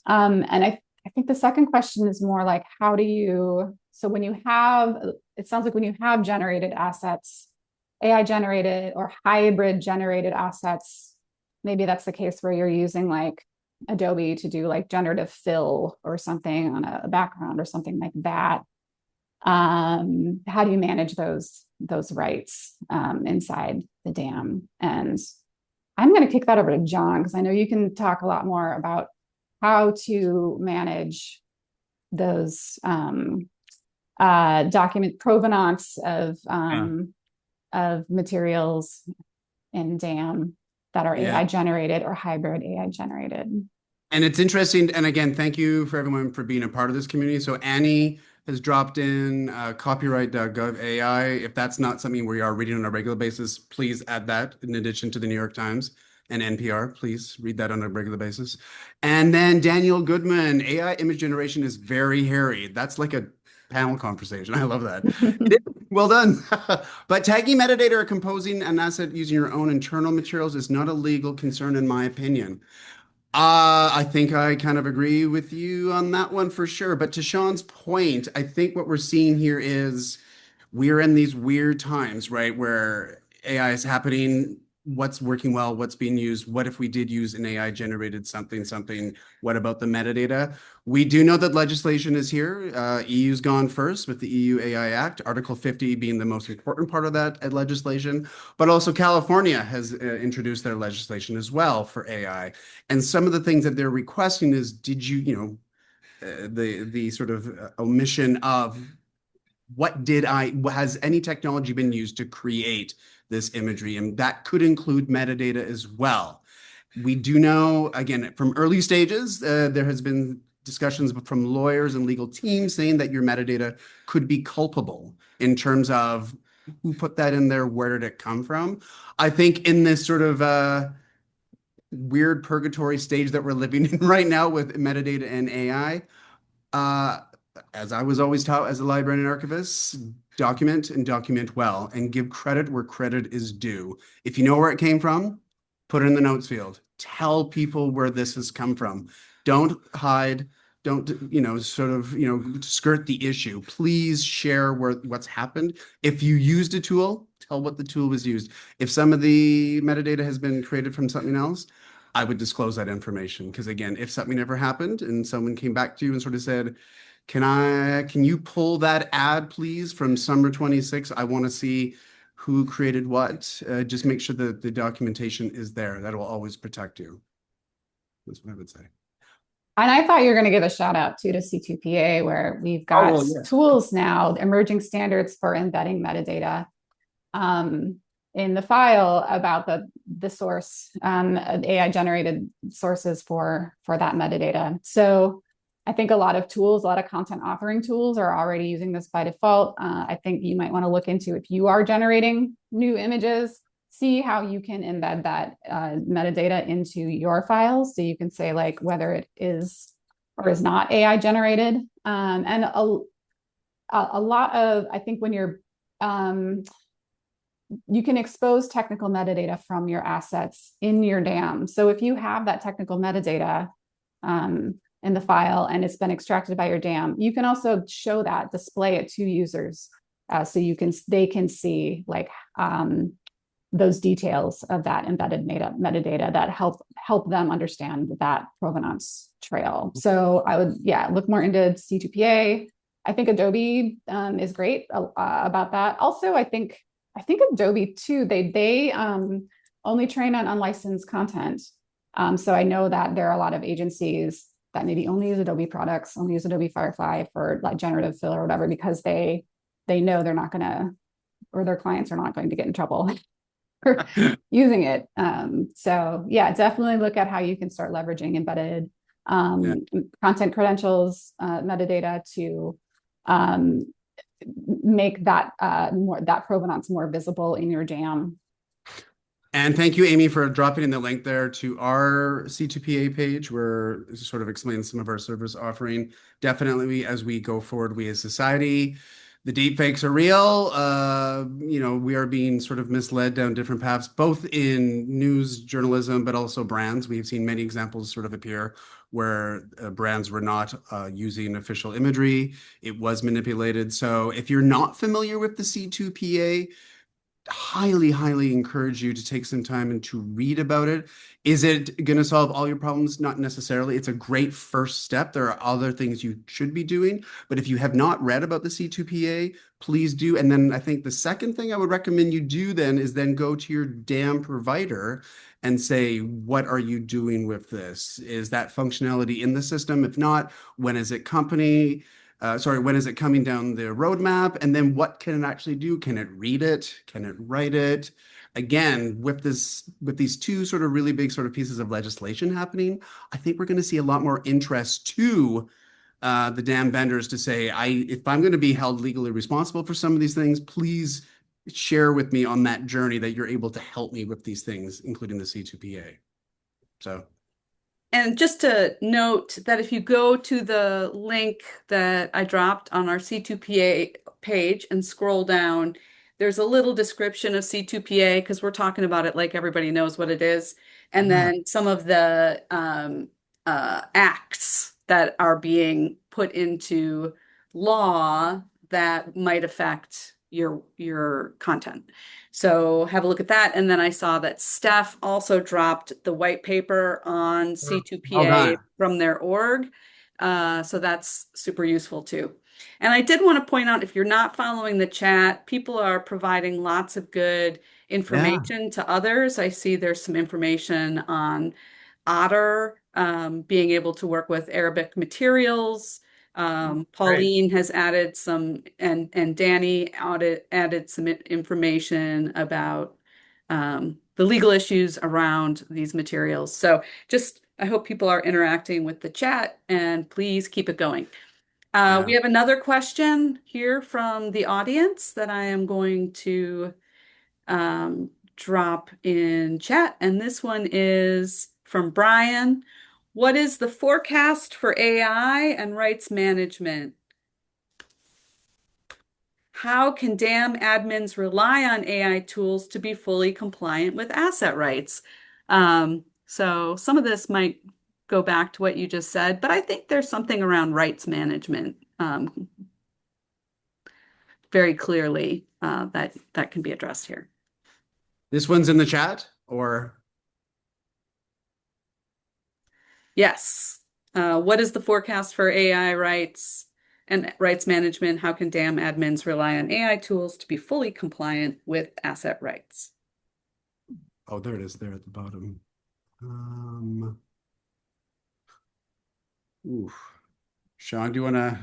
And I think the second question is more like, how do you, so when you have, it sounds like when you have generated assets, AI generated or hybrid generated assets, maybe that's the case where you're using like Adobe to do like generative fill or something on a background or something like that. How do you manage those rights inside the DAM? And I'm going to kick that over to John, because I know you can talk a lot more about how to manage those document provenance of materials in DAM that are AI generated or hybrid AI generated. And it's interesting. And again, thank you for everyone for being a part of this community. So Annie has dropped in copyright.gov AI. If that's not something we are reading on a regular basis, please add that in addition to the New York Times and NPR. Please read that on a regular basis. And then Daniel Goodman, AI image generation is very hairy. That's like a panel conversation. I love that. Well done. But tagging metadata or composing an asset using your own internal materials is not a legal concern, in my opinion. I think I kind of agree with you on that one for sure. But to Sean's point, I think what we're seeing here is we're in these weird times, right? Where AI is happening, what's working well, what's being used, what if we did use an AI generated something, what about the metadata? We do know that legislation is here. EU's gone first with the EU AI Act, Article 50 being the most important part of that legislation, but also California has introduced their legislation as well for AI. And some of the things that they're requesting is, did you, the sort of omission of has any technology been used to create this imagery? And that could include metadata as well. We do know, again, from early stages, there has been discussions from lawyers and legal teams saying that your metadata could be culpable in terms of who put that in there, where did it come from? I think in this sort of weird purgatory stage that we're living in right now with metadata and AI, as I was always taught as a librarian and archivist, document and document well, and give credit where credit is due. If you know where it came from, put it in the notes field. Tell people where this has come from. Don't hide. Don't, skirt the issue. Please share what's happened. If you used a tool, tell what the tool was used. If some of the metadata has been created from something else, I would disclose that information. Because again, if something ever happened and someone came back to you and sort of said, can you pull that ad, please, from summer 26? I want to see who created what. Just make sure that the documentation is there. That will always protect you. That's what I would say. And I thought you were going to give a shout out to C2PA, where we've got tools now, emerging standards for embedding metadata in the file about the source, AI generated sources for that metadata. So I think a lot of tools, a lot of content authoring tools are already using this by default. I think you might want to look into, if you are generating new images, see how you can embed that metadata into your files. So you can say like whether it is or is not AI generated. And a lot of, I think when you're, you can expose technical metadata from your assets in your DAM. So if you have that technical metadata, in the file and it's been extracted by your DAM, you can also show that, display it to users, so they can see like those details of that embedded metadata that help them understand that provenance trail. So I would, look more into C2PA. I think Adobe is great about that. Also, I think Adobe too, they only train on unlicensed content. So I know that there are a lot of agencies that maybe only use Adobe products, only use Adobe Firefly for like generative fill or whatever, because they know they're not going to, or their clients are not going to get in trouble for using it. So yeah, definitely look at how you can start leveraging embedded content credentials, metadata to make that that provenance more visible in your DAM. And thank you, Amy, for dropping in the link there to our C2PA page, where it sort of explains some of our service offering. Definitely, as we go forward, we as society, the deepfakes are real. We are being sort of misled down different paths, both in news journalism, but also brands. We've seen many examples sort of appear where brands were not using official imagery. It was manipulated. So if you're not familiar with the C2PA, highly encourage you to take some time and to read about it. Is it going to solve all your problems? Not necessarily. It's a great first step. There are other things you should be doing, but if you have not read about the C2PA, please do. And then I think the second thing I would recommend you do then is then go to your DAM provider and say, what are you doing with this? Is that functionality in the system? If not, when is it when is it coming down the roadmap? And then what can it actually do? Can it read it? Can it write it? Again, with these two sort of really big sort of pieces of legislation happening, I think we're going to see a lot more interest to the DAM vendors to say, if I'm going to be held legally responsible for some of these things, please share with me on that journey that you're able to help me with these things, including the C2PA. So. And just to note that if you go to the link that I dropped on our C2PA page and scroll down, there's a little description of C2PA because we're talking about it like everybody knows what it is. And then some of the acts that are being put into law that might affect your content. So have a look at that. And then I saw that Steph also dropped the white paper on C2PA from their org. So that's super useful too. And I did want to point out, if you're not following the chat, people are providing lots of good information to others. I see there's some information on Otter being able to work with Arabic materials. Pauline has added some, and Danny added some information about the legal issues around these materials. So I hope people are interacting with the chat, and please keep it going. We have another question here from the audience that I am going to drop in chat. And this one is from Brian. What is the forecast for AI and rights management? How can DAM admins rely on AI tools to be fully compliant with asset rights? So some of this might go back to what you just said, but I think there's something around rights management very clearly that can be addressed here. This one's in the chat, or? Yes. What is the forecast for AI rights and rights management? How can DAM admins rely on AI tools to be fully compliant with asset rights? Oh, there it is there at the bottom. Sean, do you want to?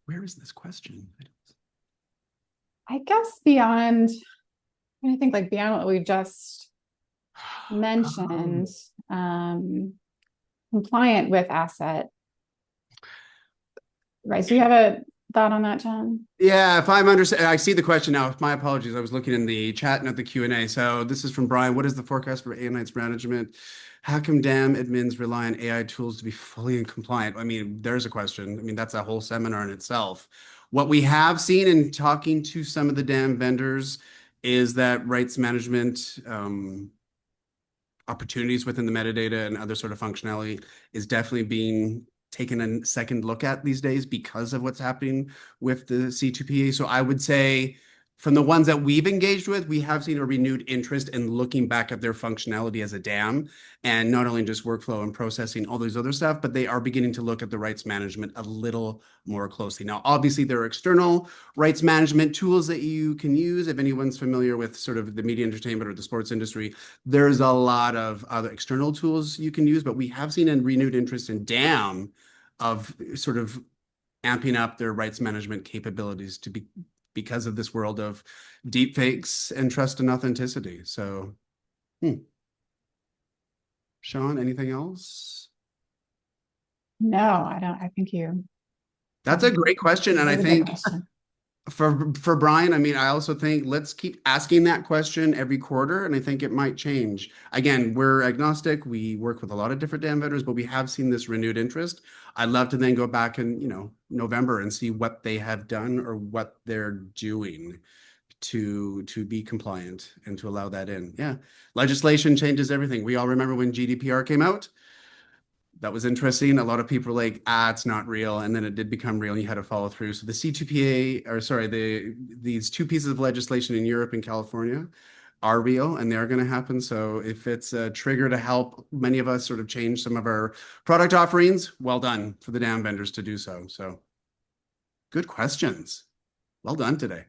Where is this question? I guess beyond, I think like beyond what we've just mentioned, compliant with asset. Right. So you have a thought on that, John? Yeah, if I'm understanding, I see the question now. My apologies. I was looking in the chat, not the Q&A. So this is from Brian. What is the forecast for AI rights management? How can DAM admins rely on AI tools to be fully compliant? I mean, there's a question. I mean, that's a whole seminar in itself. What we have seen in talking to some of the DAM vendors is that rights management opportunities within the metadata and other sort of functionality is definitely being taken a second look at these days because of what's happening with the C2PA. So I would say from the ones that we've engaged with, we have seen a renewed interest in looking back at their functionality as a DAM, and not only just workflow and processing, all these other stuff, but they are beginning to look at the rights management a little more closely. Now, obviously, there are external rights management tools that you can use. If anyone's familiar with sort of the media entertainment or the sports industry, there's a lot of other external tools you can use, but we have seen a renewed interest in DAM of sort of amping up their rights management capabilities to be because of this world of deep fakes and trust and authenticity. So, Sean, anything else? No, I don't. I think you. That's a great question. And I That was a good think question. for Brian, I mean, I also think let's keep asking that question every quarter, and I think it might change. Again, we're agnostic. We work with a lot of different DAM vendors, but we have seen this renewed interest. I'd love to then go back in, November and see what they have done or what they're doing to be compliant and to allow that in. Yeah. Legislation changes everything. We all remember when GDPR came out. That was interesting. A lot of people were like, it's not real. And then it did become real and you had to follow through. So the C2PA, or sorry, these two pieces of legislation in Europe and California are real and they're going to happen. So if it's a trigger to help many of us sort of change some of our product offerings, well done for the DAM vendors to do so. So good questions. Well done today.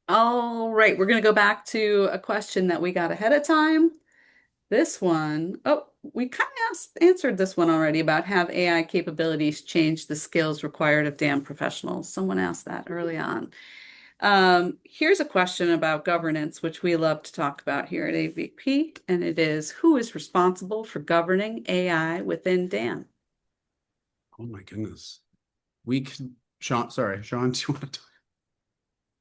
All right, we're going to go back to a question that we got ahead of time. This one, we kind of answered this one already about have AI capabilities change the skills required of DAM professionals. Someone asked that early on. Here's a question about governance, which we love to talk about here at AVP, and it is, who is responsible for governing AI within DAM? Oh my goodness. Sean, do you want to talk?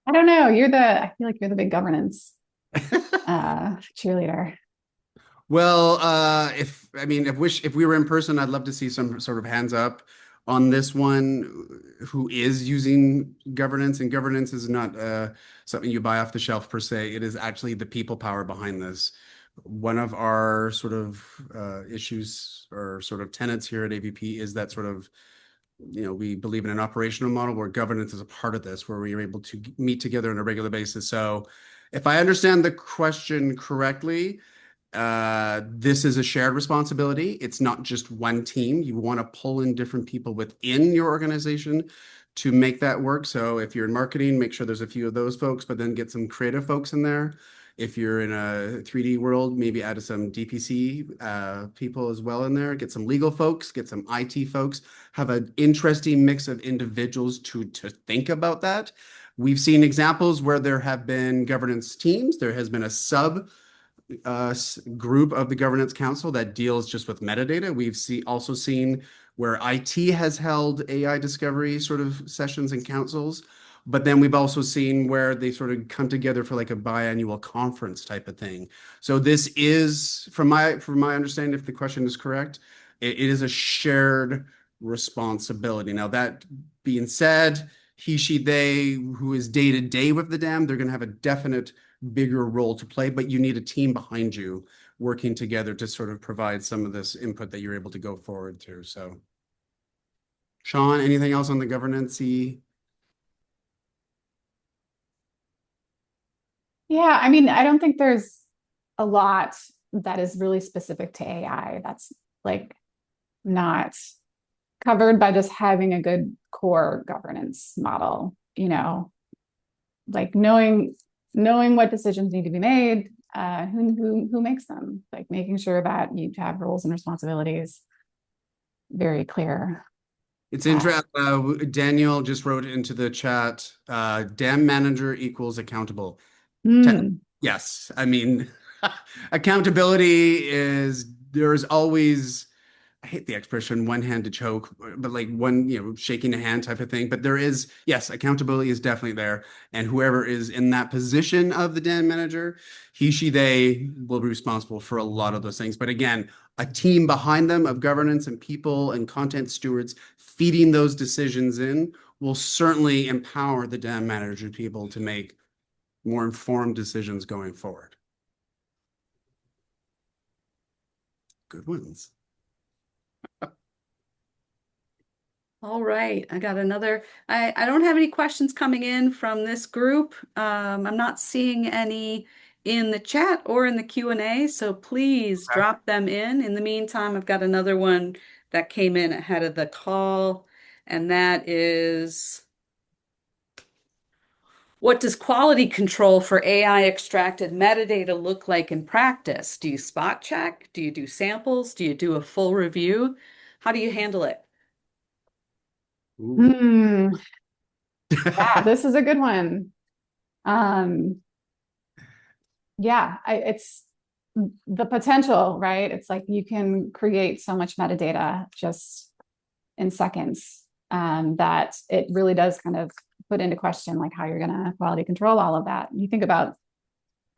I don't know. I feel like you're the big governance cheerleader. Well, if we were in person, I'd love to see some sort of hands up on this one. Who is using governance? And governance is not something you buy off the shelf per se. It is actually the people power behind this. One of our sort of issues or sort of tenets here at AVP is that sort of, we believe in an operational model where governance is a part of this, where we are able to meet together on a regular basis. So if I understand the question correctly, this is a shared responsibility. It's not just one team. You want to pull in different people within your organization to make that work. So if you're in marketing, make sure there's a few of those folks, but then get some creative folks in there. If you're in a 3D world, maybe add some DPC people as well in there. Get some legal folks, get some IT folks. Have an interesting mix of individuals to think about that. We've seen examples where there have been governance teams. There has been a sub group of the governance council that deals just with metadata. We've also seen where IT has held AI discovery sort of sessions and councils, but then we've also seen where they sort of come together for like a biannual conference type of thing. So this is, from my understanding, if the question is correct, it is a shared responsibility. Now, that being said, he, she, they, who is day to day with the DAM, they're going to have a definite bigger role to play, but you need a team behind you working together to sort of provide some of this input that you're able to go forward through. So, Sean, anything else on the governance-y? Yeah, I mean, I don't think there's a lot that is really specific to AI that's like not covered by just having a good core governance model, like knowing what decisions need to be made, who makes them, like making sure that you have roles and responsibilities very clear. It's interesting. Daniel just wrote into the chat, DAM manager equals accountable. Yes. I mean, accountability there's always, I hate the expression one hand to choke, but like one, shaking a hand type of thing. But yes, accountability is definitely there. And whoever is in that position of the DAM manager, he, she, they will be responsible for a lot of those things. But again, a team behind them of governance and people and content stewards feeding those decisions in will certainly empower the DAM manager people to make more informed decisions going forward. Good ones. All right, I got another. I don't have any questions coming in from this group. I'm not seeing any in the chat or in the Q&A, so please drop them in. In the meantime, I've got another one that came in ahead of the call, and that is, what does quality control for AI extracted metadata look like in practice? Do you spot check? Do you do samples? Do you do a full review? How do you handle it? Ooh. Hmm. Yeah, this is a good one. Um, yeah, it's the potential, right? It's like you can create so much metadata just in seconds, that it really does kind of put into question like how you're going to quality control all of that. You think about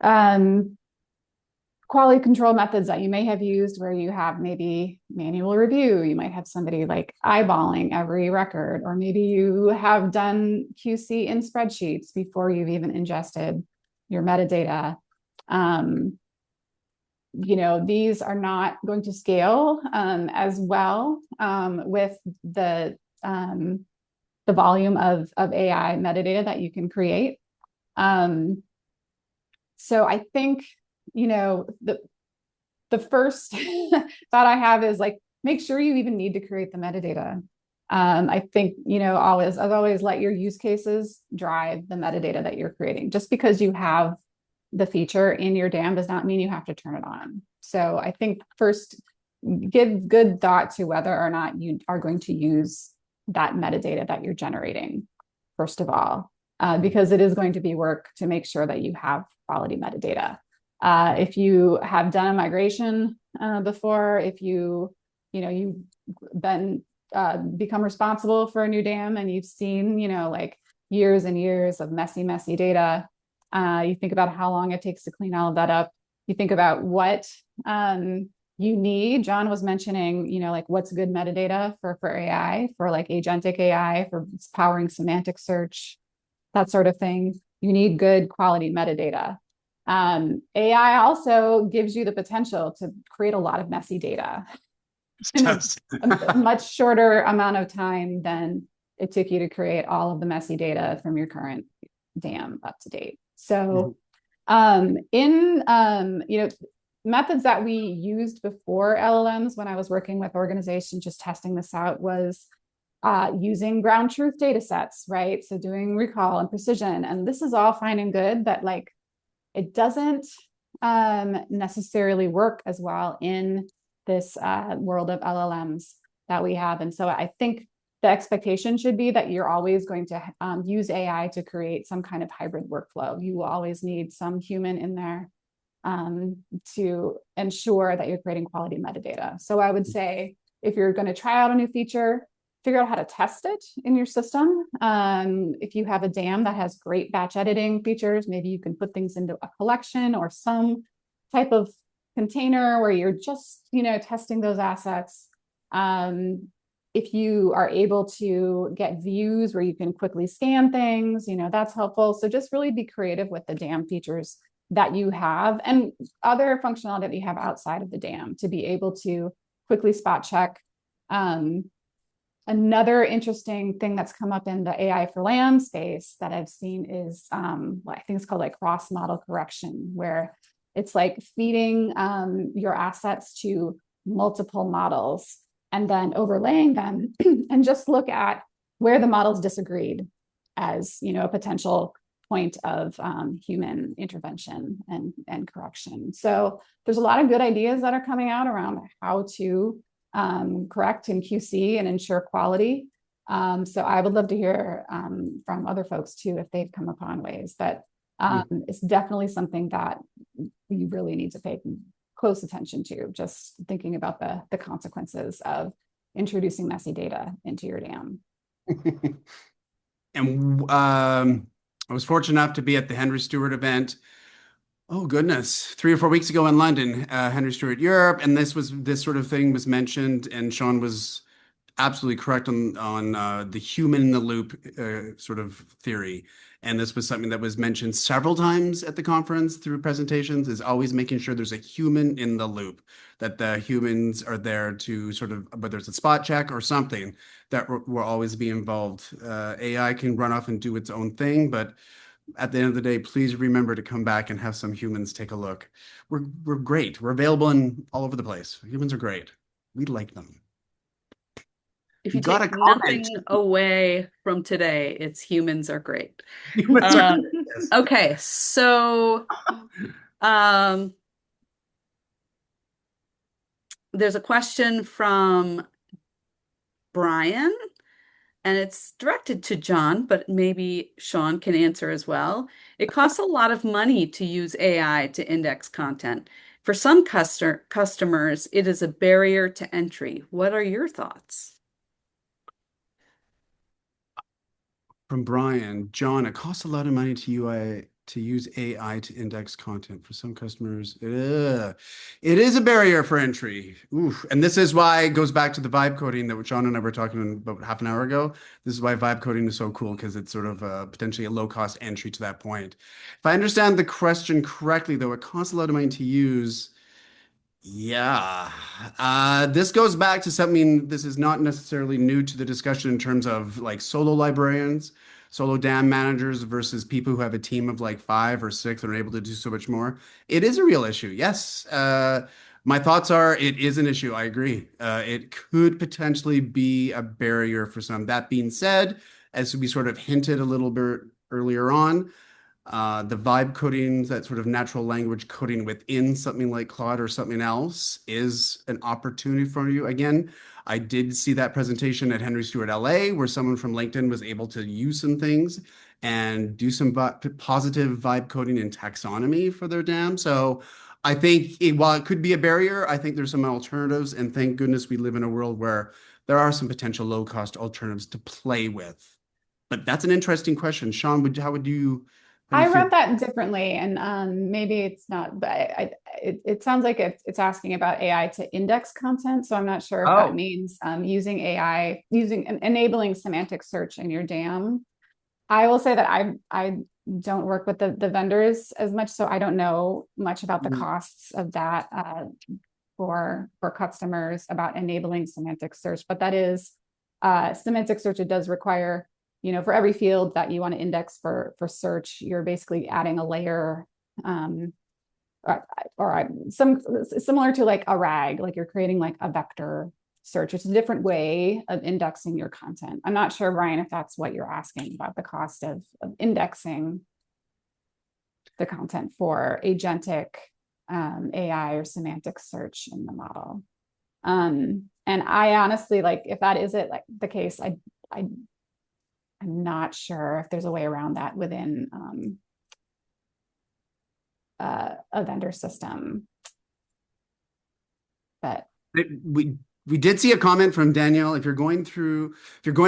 um, quality control methods that you may have used where you have maybe manual review. You might have somebody like eyeballing every record, or maybe you have done QC in spreadsheets before you've even ingested your metadata. These are not going to scale as well with the volume of AI metadata that you can create. So I think, the first thought I have is like, make sure you even need to create the metadata. I think, as always, let your use cases drive the metadata that you're creating. Just because you have the feature in your DAM does not mean you have to turn it on. So I think first, give good thought to whether or not you are going to use that metadata that you're generating, first of all, because it is going to be work to make sure that you have quality metadata. If you have done a migration before, if you've been become responsible for a new DAM and you've seen, like years and years of messy data, you think about how long it takes to clean all of that up. You think about what you need. John was mentioning, like what's good metadata for AI, for like agentic AI, for powering semantic search, that sort of thing. You need good quality metadata. AI also gives you the potential to create a lot of messy data in a much shorter amount of time than it took you to create all of the messy data from your current DAM up to date. So methods that we used before LLMs when I was working with organizations just testing this out was using ground truth data sets, right? So doing recall and precision. And this is all fine and good, but like it doesn't necessarily work as well in this world of LLMs that we have. And so I think the expectation should be that you're always going to use AI to create some kind of hybrid workflow. You will always need some human in there to ensure that you're creating quality metadata. So I would say if you're going to try out a new feature, figure out how to test it in your system. If you have a DAM that has great batch editing features, maybe you can put things into a collection or some type of container where you're just, testing those assets. If you are able to get views where you can quickly scan things, that's helpful. So just really be creative with the DAM features that you have and other functionality that you have outside of the DAM to be able to quickly spot check. Another interesting thing that's come up in the AI for LAM space that I've seen is I think it's called like cross model correction, where it's like feeding your assets to multiple models and then overlaying them and just look at where the models disagreed as, a potential point of human intervention and correction. So there's a lot of good ideas that are coming out around how to correct in QC and ensure quality. So I would love to hear from other folks too, if they've come upon ways, but it's definitely something that you really need to pay close attention to, just thinking about the consequences of introducing messy data into your DAM. And I was fortunate enough to be at the Henry Stewart event. Oh goodness, 3 or 4 weeks ago in London, Henry Stewart Europe, and this sort of thing was mentioned, and Sean was absolutely correct on the human in the loop sort of theory. and this was something that was mentioned several times at the conference through presentations, is always making sure there's a human in the loop, that the humans are there to sort of, whether it's a spot check or something, that will always be involved. AI can run off and do its own thing, but at the end of the day, please remember to come back and have some humans take a look. We're great. We're available in all over the place. Humans are great. We like them. If We you got take a comment. nothing away from today, it's humans are great. Humans are Um, great. Yes. okay, so um, there's a question from Brian, and it's directed to John, but maybe Sean can answer as well. It costs a lot of money to use AI to index content. For some customers, it is a barrier to entry. What are your thoughts? From Brian, John, it costs a lot of money to use AI to index content. For some customers, it is a barrier for entry. Oof. And this is why it goes back to the vibe coding that John and I were talking about half an hour ago. This is why vibe coding is so cool, because it's sort of potentially a low-cost entry to that point. If I understand the question correctly, though, it costs a lot of money to use. Yeah. This goes back to something, this is not necessarily new to the discussion in terms of like solo librarians, solo DAM managers versus people who have a team of like 5 or 6 and are able to do so much more. It is a real issue. Yes. My thoughts are it is an issue. I agree. It could potentially be a barrier for some. That being said, as we sort of hinted a little bit earlier on, the vibe coding, that sort of natural language coding within something like Claude or something else is an opportunity for you. Again, I did see that presentation at Henry Stewart LA where someone from LinkedIn was able to use some things and do some positive vibe coding and taxonomy for their DAM. So I think while it could be a barrier, I think there's some alternatives. And thank goodness we live in a world where there are some potential low-cost alternatives to play with. But that's an interesting question. Sean, how would you I feel? read that differently, and maybe it's not, but it sounds like it's asking about AI to index content. So I'm not sure if that Oh, means using AI, enabling semantic search in your DAM. I will say that I don't work with the vendors as much, so I don't know much about the costs of that for customers about enabling semantic search. But that is semantic search. It does require, for every field that you want to index for search, you're basically adding a layer, or some similar to like a RAG, like you're creating like a vector search. It's a different way of indexing your content. I'm not sure, Brian, if that's what you're asking about, the cost of indexing the content for agentic AI or semantic search in the model. And I honestly, like, if that is it, like the case, I'm not sure if there's a way around that within a vendor system. But we did see a comment from Danielle. If you're going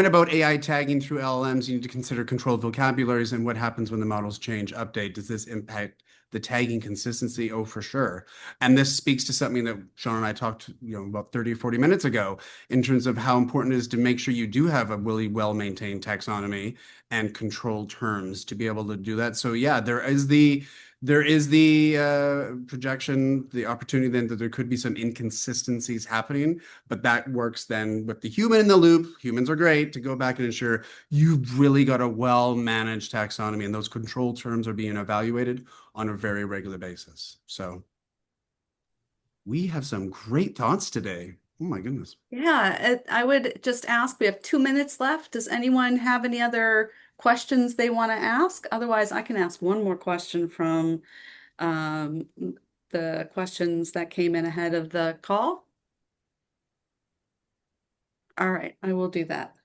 about AI tagging through LLMs, you need to consider controlled vocabularies and what happens when the models change, update. Does this impact the tagging consistency? Oh, for sure. And this speaks to something that Sean and I talked, about 30 or 40 minutes ago in terms of how important it is to make sure you do have a really well-maintained taxonomy and controlled terms to be able to do that. So yeah, there is the projection, the opportunity then that there could be some inconsistencies happening, but that works then with the human in the loop. Humans are great to go back and ensure you've really got a well-managed taxonomy and those control terms are being evaluated on a very regular basis. So we have some great thoughts today. Oh my goodness. Yeah, I would just ask, we have 2 minutes left. Does anyone have any other questions they want to ask? Otherwise, I can ask one more question from the questions that came in ahead of the call. All right, I will do that.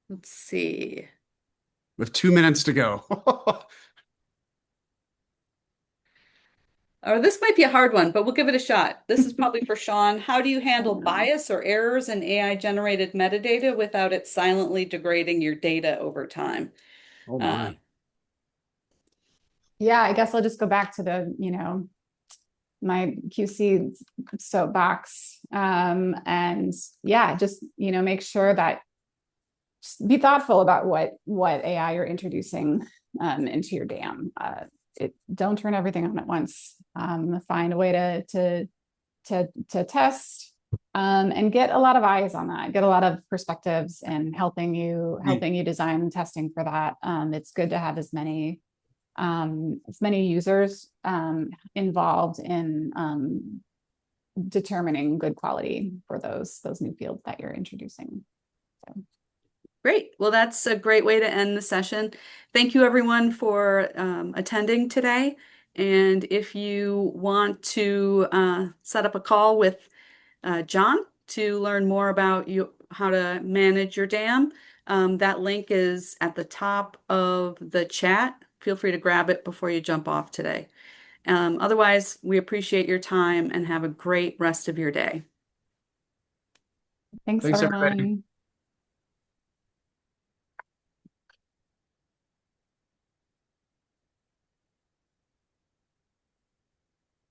Let's see. With 2 minutes to go. Or this might be a hard one, but we'll give it a shot. This is probably for Sean. How do you handle bias or errors in AI-generated metadata without it silently degrading your data over time? Oh my. yeah, I guess I'll just go back to my QC soapbox. And yeah, just, make sure that just be thoughtful about what AI you're introducing into your dam. Don't turn everything on at once. Find a way to test and get a lot of eyes on that. Get a lot of perspectives and helping you design testing for that. It's good to have as many users involved in determining good quality for those new fields that you're introducing. So. Great. Well, that's a great way to end the session. Thank you, everyone, for attending today. And if you want to set up a call with John to learn more about how to manage your dam, that link is at the top of the chat. Feel free to grab it before you jump off today. Otherwise, we appreciate your time and have a great rest of your day. Thanks Thanks, everyone. everybody.